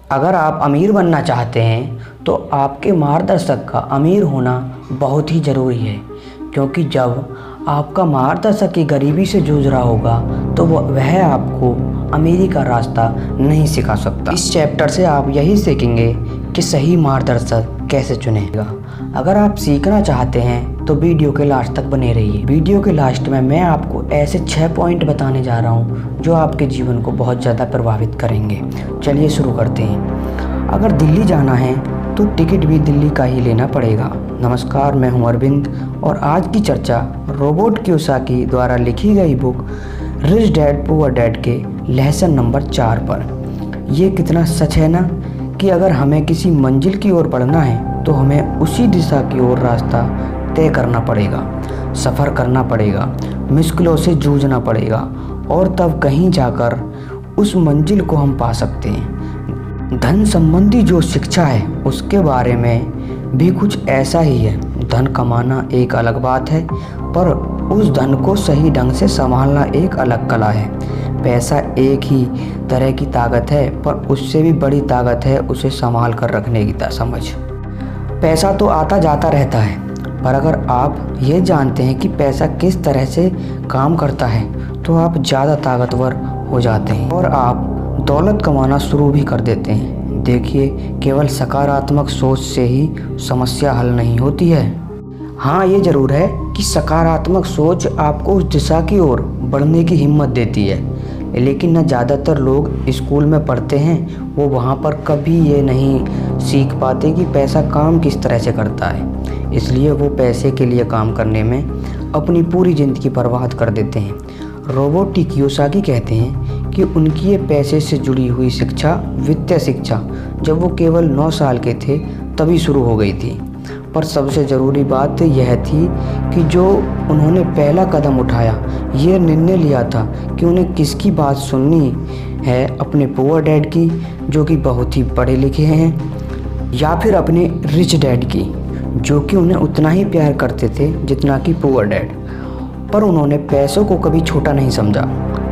अगर आप अमीर बनना चाहते हैं तो आपके मार्गदर्शक का अमीर होना बहुत ही ज़रूरी है, क्योंकि जब आपका मार्गदर्शक की गरीबी से जूझ रहा होगा तो वह आपको अमीरी का रास्ता नहीं सिखा सकता। इस चैप्टर से आप यही सीखेंगे कि सही मार्गदर्शक कैसे चुनेगा। अगर आप सीखना चाहते हैं तो वीडियो के लास्ट तक बने रहिए। वीडियो के लास्ट में मैं आपको ऐसे 6 पॉइंट बताने जा रहा हूँ जो आपके जीवन को बहुत ज़्यादा प्रभावित करेंगे। चलिए शुरू करते हैं। अगर दिल्ली जाना है तो टिकट भी दिल्ली का ही लेना पड़ेगा। नमस्कार, मैं हूं अरविंद और आज की चर्चा रोबर्ट कियोसाकी द्वारा लिखी गई book rich dad poor dad के लेसन नंबर 4 पर। ये कितना सच है ना कि अगर हमें किसी मंजिल की ओर बढ़ना है तो हमें उसी दिशा की ओर रास्ता तय करना पड़ेगा, सफ़र करना पड़ेगा, मुश्किलों से जूझना पड़ेगा और तब कहीं जाकर उस मंजिल को हम पा सकते हैं। धन संबंधी जो शिक्षा है उसके बारे में भी कुछ ऐसा ही है। धन कमाना एक अलग बात है, पर उस धन को सही ढंग से संभालना एक अलग कला है। पैसा एक ही तरह की ताकत है, पर उससे भी बड़ी ताकत है उसे संभाल कर रखने की समझ। पैसा तो आता जाता रहता है, पर अगर आप ये जानते हैं कि पैसा किस तरह से काम करता है तो आप ज़्यादा ताकतवर हो जाते हैं और आप दौलत कमाना शुरू भी कर देते हैं। देखिए, केवल सकारात्मक सोच से ही समस्या हल नहीं होती है। हाँ, ये ज़रूर है कि सकारात्मक सोच आपको उस दिशा की ओर बढ़ने की हिम्मत देती है, लेकिन न ज़्यादातर लोग स्कूल में पढ़ते हैं वो वहाँ पर कभी ये नहीं सीख पाते कि पैसा काम किस तरह से करता है। इसलिए वो पैसे के लिए काम करने में अपनी पूरी ज़िंदगी बर्बाद कर देते हैं। रोबर्ट कियोसाकी कहते हैं कि उनकी ये पैसे से जुड़ी हुई शिक्षा, वित्तीय शिक्षा, जब वो केवल 9 साल के थे तभी शुरू हो गई थी। पर सबसे ज़रूरी बात यह थी कि जो उन्होंने पहला कदम उठाया, ये निर्णय लिया था कि उन्हें किसकी बात सुननी है, अपने पुअर डैड की जो कि बहुत ही पढ़े लिखे हैं, या फिर अपने रिच डैड की जो कि उन्हें उतना ही प्यार करते थे जितना कि पुअर डैड। पर उन्होंने पैसों को कभी छोटा नहीं समझा,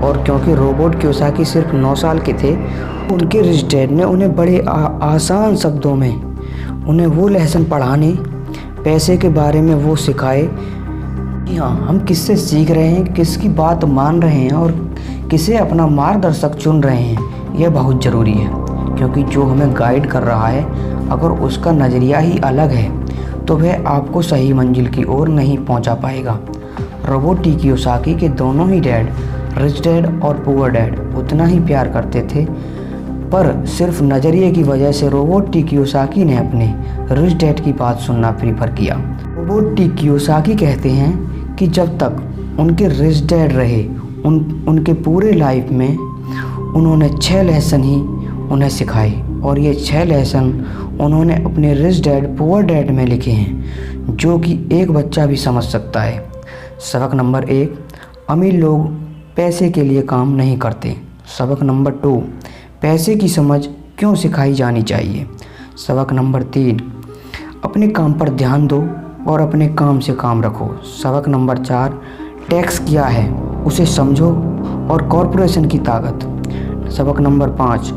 और क्योंकि रोबर्ट कियोसाकी सिर्फ 9 साल के थे, उनके रिच डैड ने उन्हें बड़े आसान शब्दों में उन्हें वो लेसन पढ़ाने, पैसे के बारे में वो सिखाए कि हाँ, हम किससे सीख रहे हैं, किसकी बात मान रहे हैं और किसे अपना मार्गदर्शक चुन रहे हैं। यह बहुत ज़रूरी है, क्योंकि जो हमें गाइड कर रहा है अगर उसका नज़रिया ही अलग है तो वह आपको सही मंजिल की ओर नहीं पहुंचा पाएगा। रोबर्ट कियोसाकी के दोनों ही डैड, रिच डैड और पुअर डैड, उतना ही प्यार करते थे, पर सिर्फ नज़रिए की वजह से रोबर्ट कियोसाकी ने अपने रिच डैड की बात सुनना प्रीफर किया। रोबर्ट कियोसाकी कहते हैं कि जब तक उनके रिच डैड रहे उनके पूरे लाइफ में उन्होंने 6 लेसन ही उन्हें सिखाए, और ये 6 लेसन उन्होंने अपने रिच डैड पुअर डैड में लिखे हैं जो कि एक बच्चा भी समझ सकता है। सबक नंबर 1, अमीर लोग पैसे के लिए काम नहीं करते। सबक नंबर 2, पैसे की समझ क्यों सिखाई जानी चाहिए। सबक नंबर 3, अपने काम पर ध्यान दो और अपने काम से काम रखो। सबक नंबर 4, टैक्स क्या है उसे समझो और कॉरपोरेशन की ताकत। सबक नंबर 5,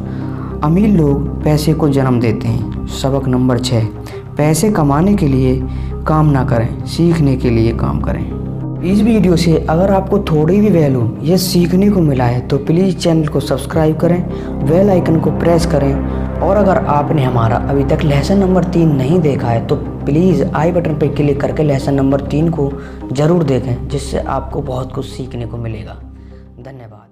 अमीर लोग पैसे को जन्म देते हैं। सबक नंबर 6, पैसे कमाने के लिए काम ना करें, सीखने के लिए काम करें। इस वीडियो से अगर आपको थोड़ी भी वैल्यू ये सीखने को मिला है तो प्लीज़ चैनल को सब्सक्राइब करें, बेल आइकन को प्रेस करें, और अगर आपने हमारा अभी तक लेसन नंबर 3 नहीं देखा है तो प्लीज़ आई बटन पर क्लिक करके लेसन नंबर 3 को ज़रूर देखें, जिससे आपको बहुत कुछ सीखने को मिलेगा। धन्यवाद।